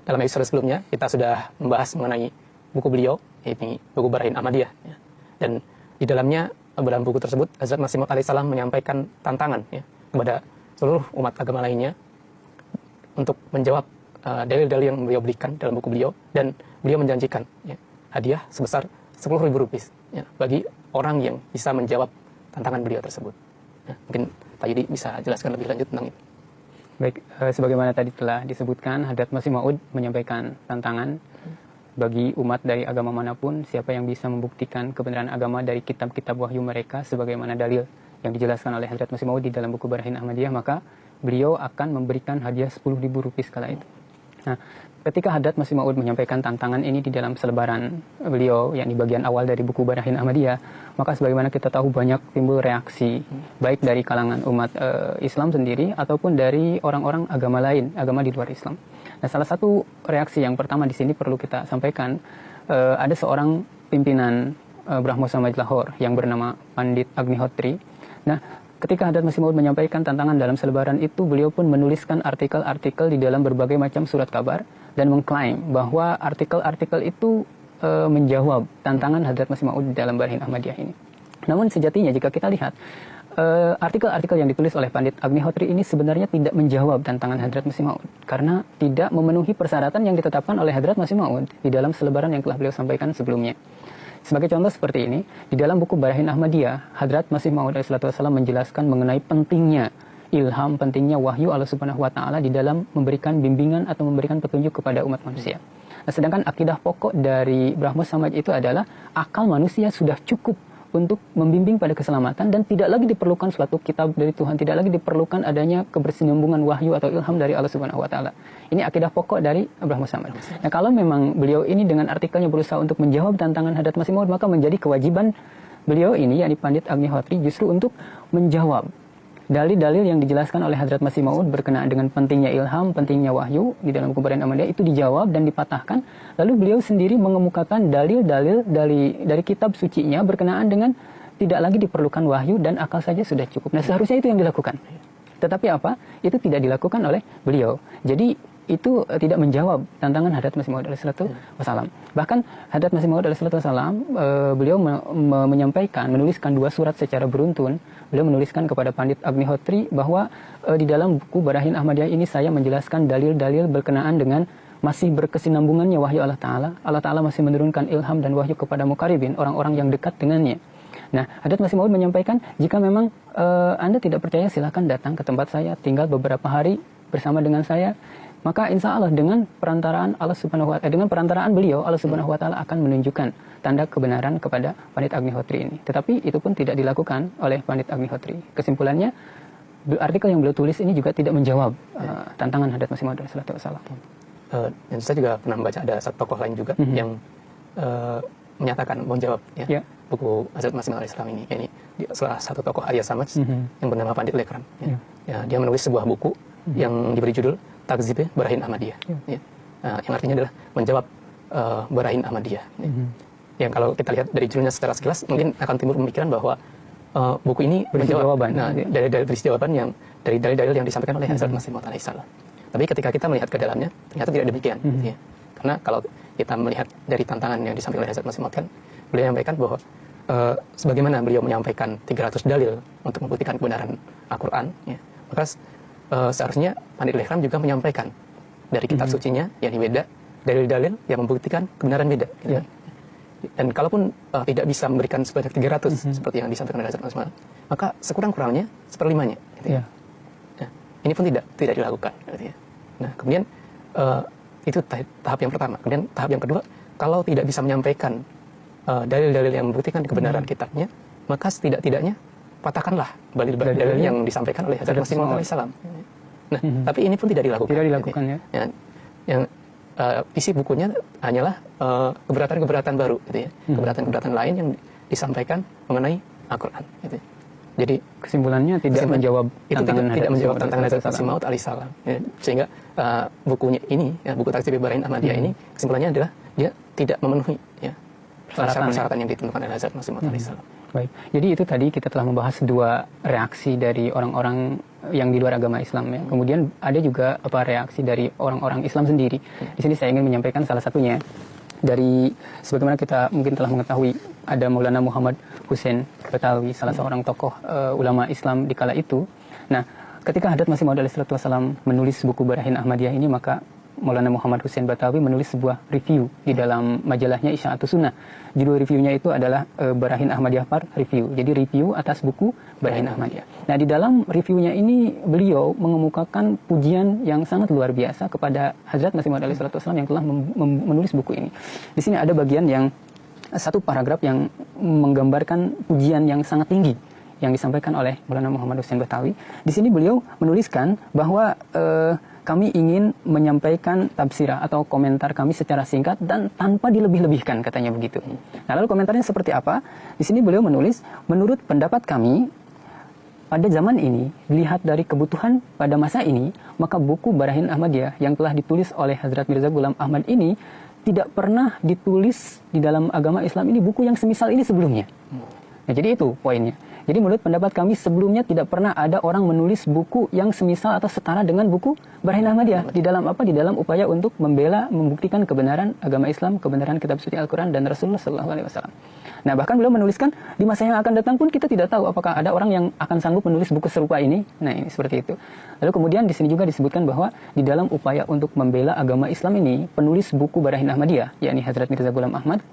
dalam episode sebelumnya kita sudah membahas mengenai buku beliau, ini buku Barahin Ahmadiyah. Ya. Dan di dalamnya, dalam buku tersebut, Hazrat Masih Maud alaihissalam menyampaikan tantangan ya, kepada seluruh umat agama lainnya untuk menjawab dalil-dalil yang beliau berikan dalam buku beliau, dan beliau menjanjikan ya, hadiah sebesar 10.000 rupiah ya, bagi orang yang bisa menjawab tantangan beliau tersebut. Ya, mungkin Pak Yudi bisa jelaskan lebih lanjut tentang itu. Baik, sebagaimana tadi telah disebutkan, Hazrat Masih Maud menyampaikan tantangan bagi umat dari agama manapun, siapa yang bisa membuktikan kebenaran agama dari kitab-kitab wahyu mereka sebagaimana dalil yang dijelaskan oleh Hazrat Masih Maud di dalam buku Barahin Ahmadiyah, maka beliau akan memberikan hadiah 10.000 rupiah sekala itu. Nah, ketika Hazrat Masih Maud menyampaikan tantangan ini di dalam selebaran beliau yang di bagian awal dari buku Barahin Ahmadiyah, maka sebagaimana kita tahu banyak timbul reaksi baik dari kalangan umat Islam sendiri ataupun dari orang-orang agama lain, agama di luar Islam. Nah, salah satu reaksi yang pertama di sini perlu kita sampaikan, ada seorang pimpinan Brahmo Samaj Lahore yang bernama Pandit Agnihotri. Nah, ketika Hazrat Masih Maud menyampaikan tantangan dalam selebaran itu, beliau pun menuliskan artikel-artikel di dalam berbagai macam surat kabar dan mengklaim bahwa artikel-artikel itu menjawab tantangan Hazrat Masih Maud di dalam Barahin Ahmadiyah ini. Namun sejatinya jika kita lihat artikel-artikel yang ditulis oleh Pandit Agnihotri ini sebenarnya tidak menjawab tantangan Hazrat Masih Maud karena tidak memenuhi persyaratan yang ditetapkan oleh Hazrat Masih Maud di dalam selebaran yang telah beliau sampaikan sebelumnya. Sebagai contoh seperti ini, di dalam buku Barahin Ahmadiyah, Hazrat Masih Maud alaihissalam menjelaskan mengenai pentingnya ilham, pentingnya wahyu Allah Subhanahu wa taala di dalam memberikan bimbingan atau memberikan petunjuk kepada umat manusia. Nah, sedangkan akidah pokok dari Brahmo Samaj itu adalah akal manusia sudah cukup untuk membimbing pada keselamatan dan tidak lagi diperlukan suatu kitab dari Tuhan, tidak lagi diperlukan adanya kebersinambungan wahyu atau ilham dari Allah Subhanahu wa taala. Ini akidah pokok dari Brahmo Samaj. Nah, kalau memang beliau ini dengan artikelnya berusaha untuk menjawab tantangan Hazrat Masih Maud, maka menjadi kewajiban beliau ini, yakni Pandit Agnihotri, justru untuk menjawab dalil-dalil yang dijelaskan oleh Hazrat Masih Maud berkenaan dengan pentingnya ilham, pentingnya wahyu di dalam buku Barahin Ahmadiyah itu dijawab dan dipatahkan. Lalu beliau sendiri mengemukakan dalil-dalil dari kitab sucinya berkenaan dengan tidak lagi diperlukan wahyu dan akal saja sudah cukup. Nah, seharusnya itu yang dilakukan. Tetapi apa? Itu tidak dilakukan oleh beliau. Jadi itu tidak menjawab tantangan Hazrat Masih Maud alaihissalam. Bahkan Hazrat Masih Maud alaihissalam beliau menyampaikan, menuliskan 2 surat secara beruntun. Beliau menuliskan kepada Pandit Agnihotri bahwa di dalam buku Barahin Ahmadiyah ini saya menjelaskan dalil-dalil berkenaan dengan masih berkesinambungannya wahyu Allah Ta'ala. Allah Ta'ala masih menurunkan ilham dan wahyu kepada muqarribin, orang-orang yang dekat dengannya. Nah, Hazrat Masih Maud menyampaikan, jika memang Anda tidak percaya, silakan datang ke tempat saya, tinggal beberapa hari bersama dengan saya. Maka insya Allah dengan perantaraan Allah Subhanahu wa taala, dengan perantaraan beliau, Allah Subhanahu wa taala akan menunjukkan tanda kebenaran kepada Pandit Agnihotri ini. Tetapi itu pun tidak dilakukan oleh Pandit Agnihotri. Kesimpulannya, artikel yang beliau tulis ini juga tidak menjawab tantangan Hazrat Masih Maud alaihissalam. Dan saya juga pernah membaca ada satu tokoh lain juga yang menyatakan menjawab buku Hazrat Masih Maud alaihissalam ini. Ini salah satu tokoh Arya Samaj yang bernama Pandit Lekram. Dia menulis sebuah buku yang diberi judul Takzib Barahin Ahmadiyah, yang artinya adalah menjawab Barahin Ahmadiyah. Yang kalau kita lihat dari judulnya secara sekilas, mungkin akan timbul pemikiran bahwa buku ini menjawab dari jawaban yang dari dalil-dalil yang disampaikan oleh Hazrat Masih Maud alaihissalam. Tapi ketika kita melihat ke dalamnya, ternyata tidak demikian. Ya. Karena kalau kita melihat dari tantangan yang disampaikan oleh Hazrat Masih Maud, kan beliau menyampaikan bahwa sebagaimana beliau menyampaikan 300 dalil untuk membuktikan kebenaran Al-Quran, ya, maka seharusnya Pandit Lekram juga menyampaikan dari kitab sucinya, yakni Weda, dalil-dalil yang membuktikan kebenaran Weda. Gitu. Dan kalaupun tidak bisa memberikan sebanyak 300 seperti yang disampaikan oleh Hazrat Masih Maud, maka sekurang-kurangnya 1/5-nya. Gitu. Nah, ini pun tidak dilakukan. Gitu. Nah, kemudian itu tahap yang pertama. Kemudian tahap yang kedua, kalau tidak bisa menyampaikan dalil-dalil yang membuktikan kebenaran kitabnya, maka setidak-tidaknya patahkanlah dalil yang disampaikan oleh Hazrat Masih Maud alaihissalam. Nah, tapi ini pun tidak dilakukan. Tidak dilakukan, ya. Yang isi bukunya hanyalah keberatan-keberatan baru, gitu ya. Keberatan-keberatan lain yang disampaikan mengenai Al-Quran. Gitu. Jadi kesimpulannya tidak menjawab tantangan Hazrat Masih Maud alaihissalam. Ya, sehingga bukunya ini, buku Takzib Barahin Ahmadiyah ini, kesimpulannya adalah dia tidak memenuhi persyaratan yang ditentukan oleh Hazrat Masih Maud alaihissalam. Baik, jadi itu tadi kita telah membahas 2 reaksi dari orang-orang yang di luar agama Islam ya. Kemudian ada juga reaksi dari orang-orang Islam sendiri. Di sini saya ingin menyampaikan salah satunya dari sebagaimana kita mungkin telah mengetahui ada Maulana Muhammad Hussein Batawi, salah seorang tokoh ulama Islam di kala itu. Nah, ketika Hadrat Masih Maud alaihissalam menulis buku Barahin Ahmadiyah ini, maka Maulana Muhammad Hussein Batawi menulis sebuah review di dalam majalahnya Isya'atus Sunnah. Judul reviewnya itu adalah Barahin Ahmadiyah Part Review. Jadi review atas buku Barahin Ahmadiyah. Nah, di dalam reviewnya ini beliau mengemukakan pujian yang sangat luar biasa kepada Hadrat Masih Maud alaihissalam yang telah menulis buku ini. Di sini ada bagian yang satu paragraf yang menggambarkan pujian yang sangat tinggi yang disampaikan oleh Maulana Muhammad Hussein Batawi. Di sini beliau menuliskan bahwa kami ingin menyampaikan tafsirah atau komentar kami secara singkat dan tanpa dilebih-lebihkan, katanya begitu. Nah, lalu komentarnya seperti apa? Di sini beliau menulis, menurut pendapat kami, pada zaman ini, dilihat dari kebutuhan pada masa ini, maka buku Barahin Ahmadiyah yang telah ditulis oleh Hazrat Mirza Ghulam Ahmad ini tidak pernah ditulis di dalam agama Islam ini buku yang semisal ini sebelumnya. Nah, jadi itu poinnya. Jadi menurut pendapat kami sebelumnya tidak pernah ada orang menulis buku yang semisal atau setara dengan buku Barahin Ahmadiyah. Di dalam apa? Di dalam upaya untuk membela, membuktikan kebenaran agama Islam, kebenaran kitab suci Al-Quran dan Rasulullah SAW. Nah, bahkan beliau menuliskan di masa yang akan datang pun kita tidak tahu apakah ada orang yang akan sanggup menulis buku serupa ini. Nah, ini seperti itu. Lalu kemudian di sini juga disebutkan bahwa di dalam upaya untuk membela agama Islam ini, penulis buku Barahin Ahmadiyah, yakni Hazrat Mirza Ghulam Ahmad,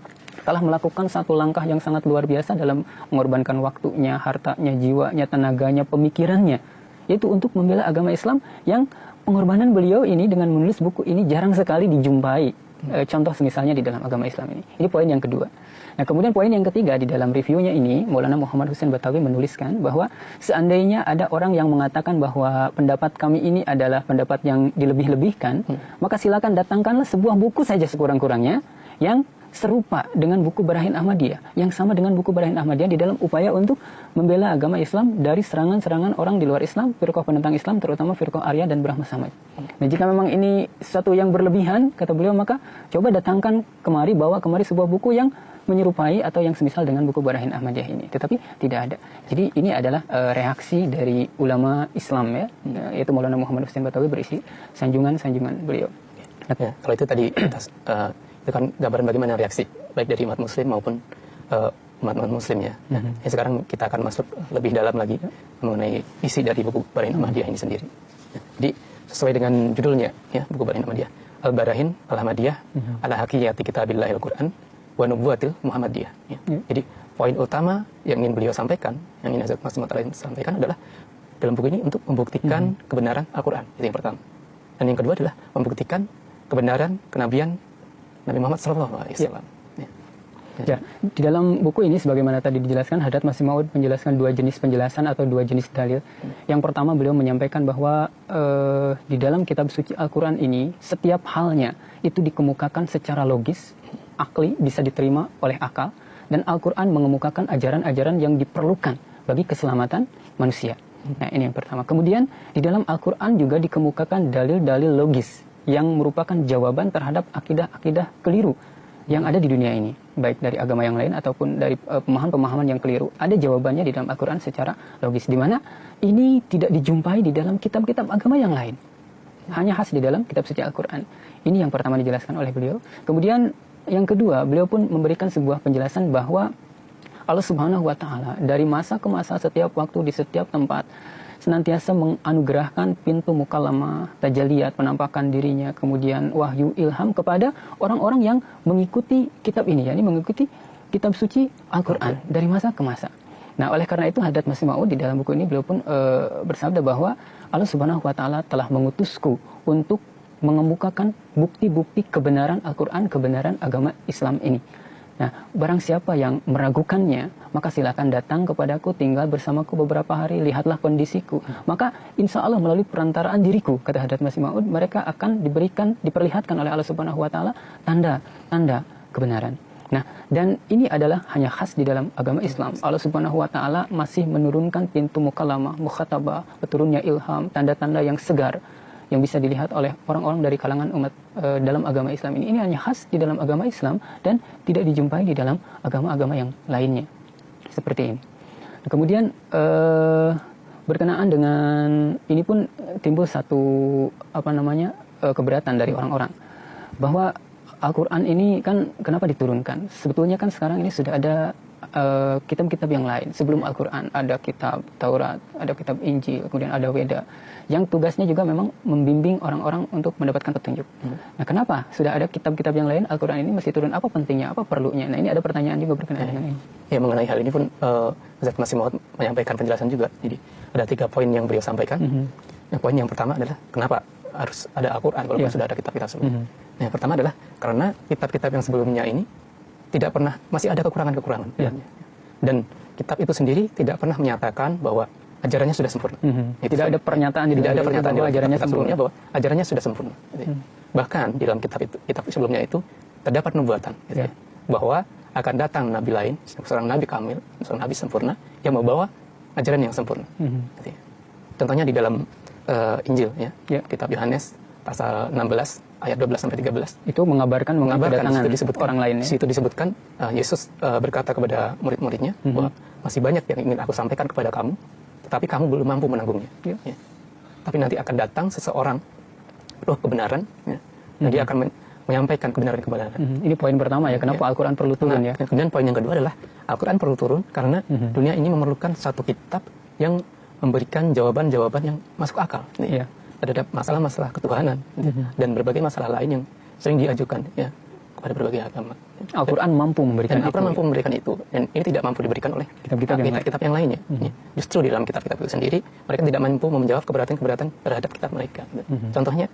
telah melakukan satu langkah yang sangat luar biasa dalam mengorbankan waktunya, hartanya, jiwanya, tenaganya, pemikirannya, yaitu untuk membela agama Islam yang pengorbanan beliau ini dengan menulis buku ini jarang sekali dijumpai contoh semisalnya di dalam agama Islam ini. Ini poin yang kedua. Nah, kemudian poin yang ketiga, di dalam reviewnya ini Maulana Muhammad Hussein Batawi menuliskan bahwa seandainya ada orang yang mengatakan bahwa pendapat kami ini adalah pendapat yang dilebih-lebihkan, maka silakan datangkanlah sebuah buku saja sekurang-kurangnya yang serupa dengan buku Barahin Ahmadiyah, yang sama dengan buku Barahin Ahmadiyah di dalam upaya untuk membela agama Islam dari serangan-serangan orang di luar Islam, firqah penentang Islam, terutama firqah Arya dan Brahma Samaj. Nah, jika memang ini sesuatu yang berlebihan, kata beliau, maka coba datangkan kemari, bawa kemari sebuah buku yang menyerupai atau yang semisal dengan buku Barahin Ahmadiyah ini. Tetapi tidak ada. Jadi ini adalah reaksi dari ulama Islam ya, yaitu Maulana Muhammad Hussein Batawi berisi sanjungan-sanjungan beliau. Ya, kalau itu tadi itu kan gambaran bagaimana reaksi baik dari umat muslim maupun umat muslim ya. Sekarang kita akan masuk lebih dalam lagi mengenai isi dari buku Barahin Ahmadiyah ini sendiri. Jadi sesuai dengan judulnya ya, buku Barahin Ahmadiyah, Al-Barahin Al-Ahmadiyah ala Haqiqati Kitabillahil Quran wa Nubuwatil Muhammadiyah ya. Jadi poin utama yang ingin beliau sampaikan, yang ingin Hazrat Masih Maud sampaikan adalah dalam buku ini untuk membuktikan kebenaran Al-Quran, itu yang pertama. Dan yang kedua adalah membuktikan kebenaran kenabian Nabi Muhammad SAW. Ya, di dalam buku ini sebagaimana tadi dijelaskan, Hadrat Masih Maud menjelaskan dua jenis penjelasan atau dua jenis dalil. Yang pertama beliau menyampaikan bahwa di dalam kitab suci Al-Quran ini setiap halnya itu dikemukakan secara logis, akli, bisa diterima oleh akal, dan Al-Quran mengemukakan ajaran-ajaran yang diperlukan bagi keselamatan manusia. Nah, ini yang pertama. Kemudian di dalam Al-Quran juga dikemukakan dalil-dalil logis yang merupakan jawaban terhadap akidah-akidah keliru yang ada di dunia ini, baik dari agama yang lain ataupun dari pemahaman-pemahaman yang keliru. Ada jawabannya di dalam Al-Quran secara logis, di mana ini tidak dijumpai di dalam kitab-kitab agama yang lain, hanya khas di dalam kitab suci Al-Quran. Ini yang pertama dijelaskan oleh beliau. Kemudian yang kedua, beliau pun memberikan sebuah penjelasan bahwa Allah Subhanahu wa Ta'ala dari masa ke masa, setiap waktu, di setiap tempat, senantiasa menganugerahkan pintu mukalamah, tajaliyat, penampakan dirinya, kemudian wahyu, ilham kepada orang-orang yang mengikuti kitab ini, yakni mengikuti kitab suci Al-Quran dari masa ke masa. Nah, oleh karena itu Hadrat Masih Maud di dalam buku ini beliau pun bersabda bahwa Allah Subhanahu wa Ta'ala telah mengutusku untuk mengemukakan bukti-bukti kebenaran Al-Quran, kebenaran agama Islam ini. Nah, barang siapa yang meragukannya, maka silakan datang kepadaku, tinggal bersamaku beberapa hari, lihatlah kondisiku. Maka insya Allah melalui perantaraan diriku, kata Hadrat Masih Maud, mereka akan diperlihatkan oleh Allah Subhanahu wa Ta'ala tanda-tanda kebenaran. Nah, dan ini adalah hanya khas di dalam agama Islam. Allah Subhanahu wa Ta'ala masih menurunkan pintu mukalamah, mukhatabah, turunnya ilham, tanda-tanda yang segar yang bisa dilihat oleh orang-orang dari kalangan umat dalam agama Islam ini. Ini hanya khas di dalam agama Islam dan tidak dijumpai di dalam agama-agama yang lainnya. Seperti ini. Kemudian Berkenaan dengan ini pun timbul satu keberatan dari orang-orang bahwa Al-Quran ini kan kenapa diturunkan? Sebetulnya kan sekarang ini sudah ada kitab-kitab yang lain. Sebelum Al-Quran ada kitab Taurat, ada kitab Injil, kemudian ada Weda, yang tugasnya juga memang membimbing orang-orang untuk mendapatkan petunjuk. Nah, kenapa sudah ada kitab-kitab yang lain, Al-Quran ini masih turun? Apa pentingnya? Apa perlunya? Nah, ini ada pertanyaan juga berkenaan dengan ini. Ya, mengenai hal ini pun Ustaz Masih Maud menyampaikan penjelasan juga. Jadi ada 3 poin yang beliau sampaikan. Nah, poin yang pertama adalah kenapa harus ada Al-Quran walaupun sudah ada kitab-kitab sebelumnya. Nah, yang pertama adalah karena kitab-kitab yang sebelumnya ini tidak pernah, masih ada kekurangan-kekurangan. Dan kitab itu sendiri tidak pernah menyatakan bahwa ajarannya sudah sempurna. Tidak ada pernyataan bahwa ajarannya sebelumnya bahwa ajarannya sudah sempurna. Bahkan di dalam kitab sebelumnya itu terdapat nubuatan bahwa akan datang nabi lain, seorang nabi kamil, seorang nabi sempurna yang membawa ajaran yang sempurna. Contohnya di dalam Injil, kitab Yohanes pasal 16 ayat 12 sampai 13 itu mengabarkan kedatangan orang lain. Situ disebutkan Yesus berkata kepada murid-muridnya bahwa masih banyak yang ingin aku sampaikan kepada kamu, tetapi kamu belum mampu menanggungnya. Tapi nanti akan datang seseorang roh kebenaran, dan dia akan menyampaikan kebenaran-kebenaran. Ini poin pertama ya, kenapa Al-Quran perlu turun ya. Kemudian poin yang kedua adalah Al-Quran perlu turun karena dunia ini memerlukan satu kitab yang memberikan jawaban-jawaban yang masuk akal terhadap masalah-masalah ketuhanan dan berbagai masalah lain yang sering diajukan kepada berbagai agama. Al-Quran mampu memberikan itu. Al-Quran mampu memberikan itu, dan ini tidak mampu diberikan oleh kitab-kitab yang lainnya. Justru di dalam kitab-kitab itu sendiri mereka tidak mampu menjawab keberatan-keberatan terhadap kitab mereka. Contohnya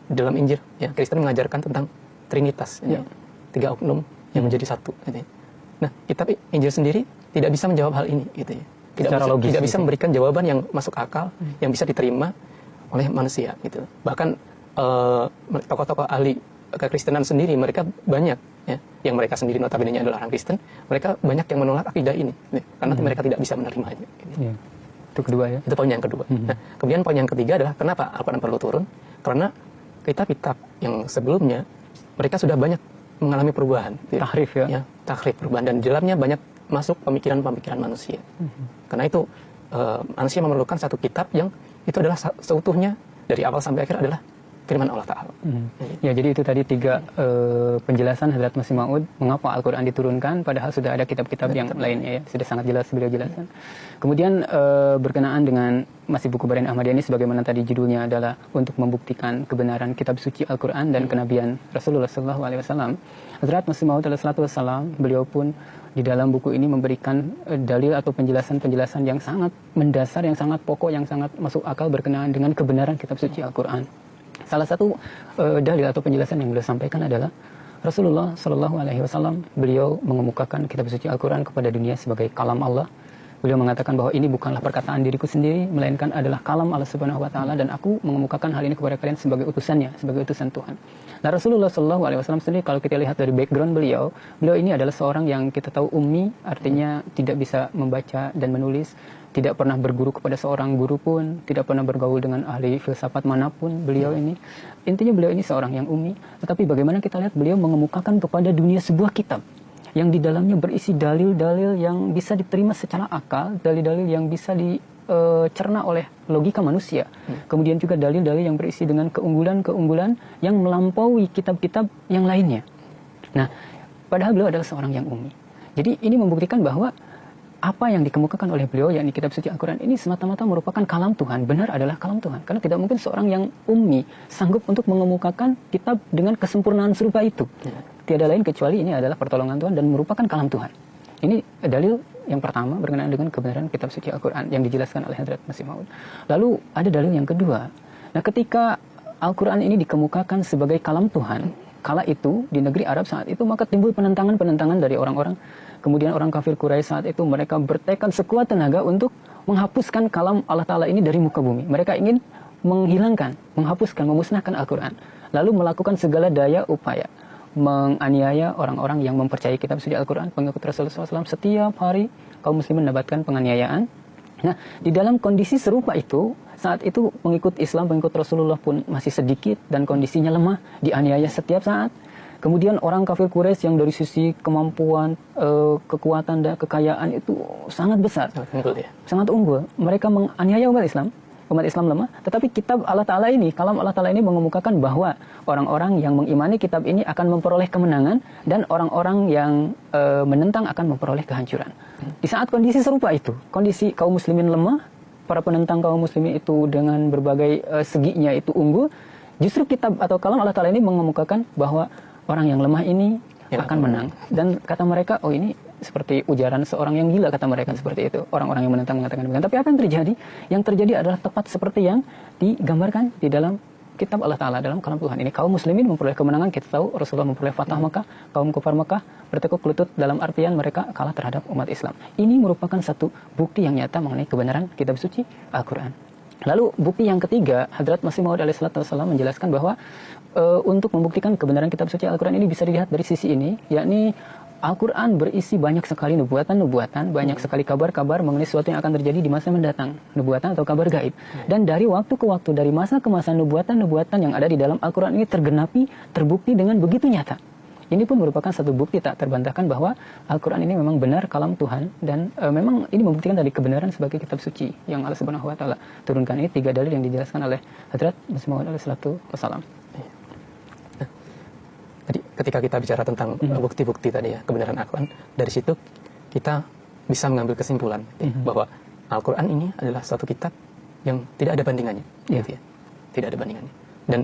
dalam Injil, Kristen mengajarkan tentang Trinitas, 3 oknum yang menjadi satu. Nah, kitab Injil sendiri tidak bisa menjawab hal ini, tidak bisa memberikan jawaban yang masuk akal, yang bisa diterima oleh manusia, Bahkan tokoh-tokoh ahli kekristenan sendiri, mereka banyak, yang mereka sendiri notabene-nya adalah orang Kristen, mereka banyak yang menolak akidah ini, karena mereka tidak bisa menerimanya. Itu kedua ya. Itu poin yang kedua. Nah, kemudian poin yang ketiga adalah kenapa Al-Quran perlu turun? Karena kitab-kitab yang sebelumnya mereka sudah banyak mengalami perubahan. Tahrif tahrif, perubahan, dan di dalamnya banyak masuk pemikiran-pemikiran manusia. Karena itu manusia memerlukan satu kitab yang itu adalah seutuhnya dari awal sampai akhir adalah firman Allah Ta'ala. Ya, jadi itu tadi 3 penjelasan Hadrat Masih Maud mengapa Al-Quran diturunkan padahal sudah ada kitab-kitab yang lainnya, sudah sangat jelas beliau jelaskan. Kemudian berkenaan dengan masih buku Barain Ahmadiyah ini, sebagaimana tadi judulnya adalah untuk membuktikan kebenaran kitab suci Al-Quran dan kenabian Rasulullah SAW. Hadrat Masih Maud SAW, beliau pun di dalam buku ini memberikan dalil atau penjelasan-penjelasan yang sangat mendasar, yang sangat pokok, yang sangat masuk akal berkenaan dengan kebenaran kitab suci Al-Quran. Salah satu dalil atau penjelasan yang beliau sampaikan adalah Rasulullah SAW, beliau mengemukakan kitab suci Al-Quran kepada dunia sebagai kalam Allah. Beliau mengatakan bahwa ini bukanlah perkataan diriku sendiri, melainkan adalah kalam Allah Subhanahu wa Ta'ala, dan aku mengemukakan hal ini kepada kalian sebagai utusannya, sebagai utusan Tuhan. Nah, Rasulullah SAW sendiri, kalau kita lihat dari background beliau ini adalah seorang yang kita tahu ummi, artinya tidak bisa membaca dan menulis, tidak pernah berguru kepada seorang guru pun, tidak pernah bergaul dengan ahli filsafat manapun. Beliau ini, intinya beliau ini seorang yang ummi, tetapi bagaimana kita lihat beliau mengemukakan kepada dunia sebuah kitab yang di dalamnya berisi dalil-dalil yang bisa diterima secara akal, dalil-dalil yang bisa dicerna oleh logika manusia. Kemudian juga dalil-dalil yang berisi dengan keunggulan-keunggulan yang melampaui kitab-kitab yang lainnya. Nah, padahal beliau adalah seorang yang ummi. Jadi ini membuktikan bahwa apa yang dikemukakan oleh beliau, yakni kitab suci Al-Quran ini semata-mata merupakan kalam Tuhan, benar adalah kalam Tuhan. Karena tidak mungkin seorang yang ummi sanggup untuk mengemukakan kitab dengan kesempurnaan serupa itu. Tiada lain kecuali ini adalah pertolongan Tuhan dan merupakan kalam Tuhan. Ini dalil yang pertama berkenaan dengan kebenaran kitab suci Al-Quran yang dijelaskan oleh Hadrat Masih Maud. Lalu ada dalil yang kedua. Nah, ketika Al-Quran ini dikemukakan sebagai kalam Tuhan, kala itu di negeri Arab saat itu, maka timbul penentangan-penentangan dari orang-orang. Kemudian orang kafir Quraisy saat itu mereka bertekad sekuat tenaga untuk menghapuskan kalam Allah Ta'ala ini dari muka bumi. Mereka ingin menghilangkan, menghapuskan, memusnahkan Al-Quran. Lalu melakukan segala daya upaya menganiaya orang-orang yang mempercayai kitab suci Al-Quran, pengikut Rasulullah SAW. Setiap hari kaum muslimin mendapatkan penganiayaan. Nah, di dalam kondisi serupa itu, saat itu pengikut Islam, pengikut Rasulullah pun masih sedikit dan kondisinya lemah, dianiaya setiap saat. Kemudian orang kafir Quraisy yang dari sisi kemampuan, kekuatan dan kekayaan itu sangat besar, sangat unggul. Mereka menganiaya umat Islam lemah. Tetapi kitab Allah Ta'ala ini, kalam Allah Ta'ala ini mengemukakan bahwa orang-orang yang mengimani kitab ini akan memperoleh kemenangan dan orang-orang yang menentang akan memperoleh kehancuran. Di saat kondisi serupa itu, kondisi kaum muslimin lemah, para penentang kaum muslimin itu dengan berbagai seginya itu unggul, justru kitab atau kalam Allah Ta'ala ini mengemukakan bahwa orang yang lemah ini akan menang. Dan kata mereka, oh ini seperti ujaran seorang yang gila, kata mereka seperti itu. Orang-orang yang menentang mengatakan demikian. Tapi apa yang terjadi? Yang terjadi adalah tepat seperti yang digambarkan di dalam kitab Allah Ta'ala, dalam kalam Tuhan ini. Kaum muslimin memperoleh kemenangan, kita tahu Rasulullah memperoleh Fatah Makkah, kaum kufar Makkah bertekuk lutut dalam artian mereka kalah terhadap umat Islam. Ini merupakan satu bukti yang nyata mengenai kebenaran kitab suci Al-Quran. Lalu bukti yang ketiga, Hadrat Masih Maud alaihissalam menjelaskan bahwa untuk membuktikan kebenaran kitab suci Al-Quran ini bisa dilihat dari sisi ini, yakni Al-Quran berisi banyak sekali nubuatan-nubuatan, banyak sekali kabar-kabar mengenai sesuatu yang akan terjadi di masa mendatang, nubuatan atau kabar gaib. Dan dari waktu ke waktu, dari masa ke masa, nubuatan-nubuatan yang ada di dalam Al-Quran ini tergenapi, terbukti dengan begitu nyata. Ini pun merupakan satu bukti tak terbantahkan bahwa Al-Quran ini memang benar kalam Tuhan, dan memang ini membuktikan dari kebenaran sebagai kitab suci yang Allah Subhanahu wa Ta'ala turunkan. Ini 3 dalil yang dijelaskan oleh Hadrat Masih Maud alaihissalam. Jadi ketika kita bicara tentang bukti-bukti tadi ya, kebenaran Al-Quran, dari situ kita bisa mengambil kesimpulan bahwa Al-Quran ini adalah suatu kitab yang tidak ada bandingannya, gitu ya. Tidak ada bandingannya. Dan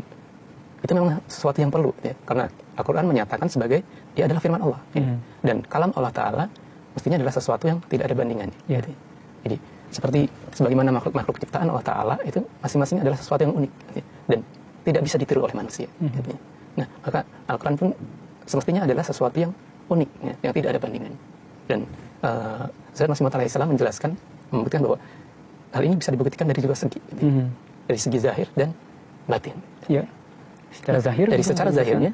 itu memang sesuatu yang perlu, ya, karena Al-Quran menyatakan sebagai dia adalah firman Allah, dan kalam Allah Ta'ala mestinya adalah sesuatu yang tidak ada bandingannya. Gitu. Jadi seperti sebagaimana makhluk-makhluk ciptaan Allah Ta'ala itu masing-masing adalah sesuatu yang unik, gitu, dan tidak bisa ditiru oleh manusia. Gitu. Nah, maka Al-Quran pun semestinya adalah sesuatu yang unik, ya, yang tidak ada bandingannya. Dan Hadrat Masih Maud alaihissalam menjelaskan, membuktikan bahwa hal ini bisa dibuktikan dari dua segi, gitu. Dari segi zahir dan batin. Ya. Secara zahir, dari secara zahirnya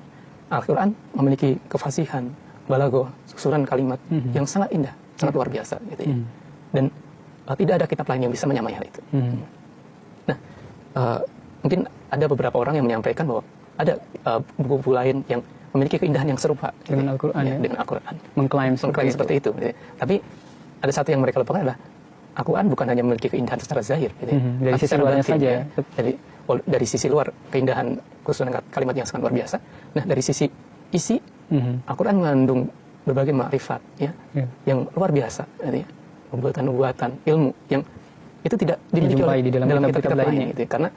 Al-Quran memiliki kefasihan, balaghah, susunan kalimat yang sangat indah, sangat luar biasa, gitu ya. Dan tidak ada kitab lain yang bisa menyamai hal itu. Nah, mungkin ada beberapa orang yang menyampaikan bahwa ada buku-buku lain yang memiliki keindahan yang serupa dengan Al-Quran, ya, dengan Al-Quran, mengklaim seperti itu. Gitu. Tapi ada satu yang mereka lupakan adalah Al-Quran bukan hanya memiliki keindahan secara zahir, gitu, dari sisi luarnya saja. Ya. Jadi dari sisi luar keindahan khususnya kalimat yang sangat luar biasa. Nah, dari sisi isi Al-Quran mengandung berbagai makrifat, ya, yang luar biasa, gitu ya. Nubuatan-nubuatan, ilmu yang itu tidak dimiliki oleh di dalam kitab-kitab lainnya, gitu. Karena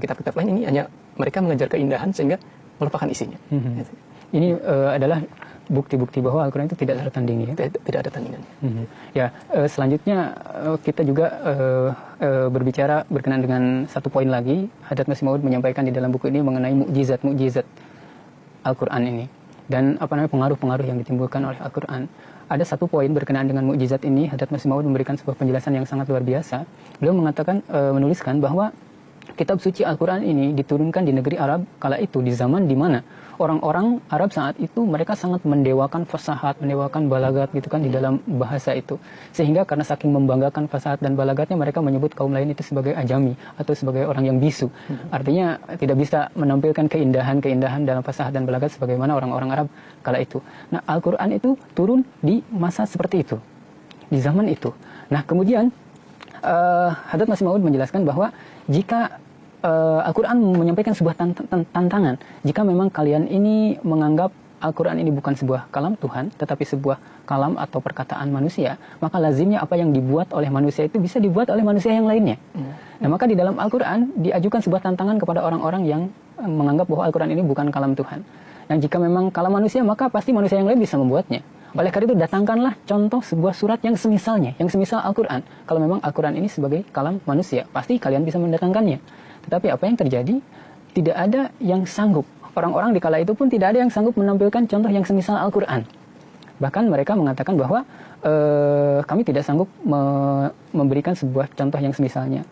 kitab-kitab lain ini hanya mereka mengejar keindahan sehingga melupakan isinya. Gitu. Ini adalah bukti-bukti bahwa Al-Quran itu tidak tertandingi, ya? Tidak ada tandingannya. Ya, selanjutnya kita juga berbicara berkenaan dengan satu poin lagi. Hadrat Masih Maud menyampaikan di dalam buku ini mengenai mukjizat Al-Quran ini dan pengaruh-pengaruh yang ditimbulkan oleh Al-Quran. Ada satu poin berkenaan dengan mukjizat ini. Hadrat Masih Maud memberikan sebuah penjelasan yang sangat luar biasa. Beliau mengatakan, menuliskan bahwa kitab suci Al-Quran ini diturunkan di negeri Arab kala itu, di zaman di mana orang-orang Arab saat itu mereka sangat mendewakan fasahat, mendewakan balagat gitu kan di dalam bahasa itu. Sehingga karena saking membanggakan fasahat dan balagatnya, mereka menyebut kaum lain itu sebagai ajami atau sebagai orang yang bisu. Artinya tidak bisa menampilkan keindahan-keindahan dalam fasahat dan balagat sebagaimana orang-orang Arab kala itu. Nah, Al-Quran itu turun di masa seperti itu, di zaman itu. Nah, kemudian Hadrat Masih Maud menjelaskan bahwa jika Al-Quran menyampaikan sebuah tantangan, jika memang kalian ini menganggap Al-Quran ini bukan sebuah kalam Tuhan, tetapi sebuah kalam atau perkataan manusia, maka lazimnya apa yang dibuat oleh manusia itu bisa dibuat oleh manusia yang lainnya. Nah, maka di dalam Al-Quran diajukan sebuah tantangan kepada orang-orang yang menganggap bahwa Al-Quran ini bukan kalam Tuhan. Dan jika memang kalam manusia, maka pasti manusia yang lain bisa membuatnya. Oleh karena itu, datangkanlah contoh sebuah surat yang semisalnya, yang semisal Al-Quran. Kalau memang Al-Quran ini sebagai kalam manusia, pasti kalian bisa mendatangkannya. Tetapi apa yang terjadi? Tidak ada yang sanggup. Orang-orang di kala itu pun tidak ada yang sanggup menampilkan contoh yang semisal Al-Quran. Bahkan mereka mengatakan bahwa kami tidak sanggup memberikan sebuah contoh yang semisalnya.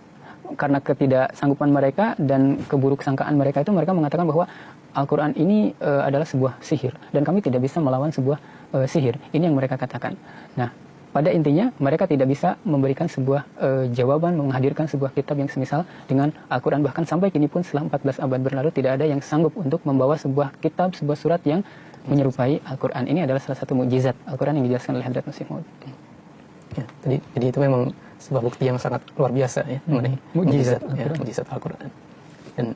Karena ketidaksanggupan mereka dan keburuk sangkaan mereka itu, mereka mengatakan bahwa Al-Quran ini adalah sebuah sihir. Dan kami tidak bisa melawan sebuah sihir. Ini yang mereka katakan. Nah, pada intinya mereka tidak bisa memberikan sebuah jawaban, menghadirkan sebuah kitab yang semisal dengan Al-Quran. Bahkan sampai kini pun setelah 14 abad berlalu tidak ada yang sanggup untuk membawa sebuah kitab, sebuah surat yang menyerupai Al-Quran. Ini adalah salah satu mukjizat Al-Quran yang dijelaskan oleh Hadrat Masih Maud. Ya, jadi itu memang sebuah bukti yang sangat luar biasa ya mengenai mukjizat Al-Quran. Dan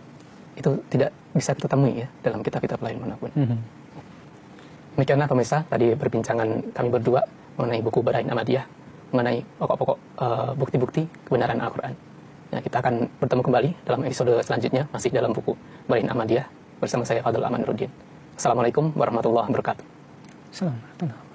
itu tidak bisa kita temui ya dalam kitab-kitab lain manapun. Demikianlah pemirsa, tadi perbincangan kami berdua mengenai buku Barahin Ahmadiyah, mengenai pokok-pokok bukti-bukti kebenaran Al-Quran. Ya, kita akan bertemu kembali dalam episode selanjutnya, masih dalam buku Barahin Ahmadiyah, bersama saya Fadl Aman Nurdin. Assalamualaikum warahmatullahi wabarakatuh. Assalamualaikum.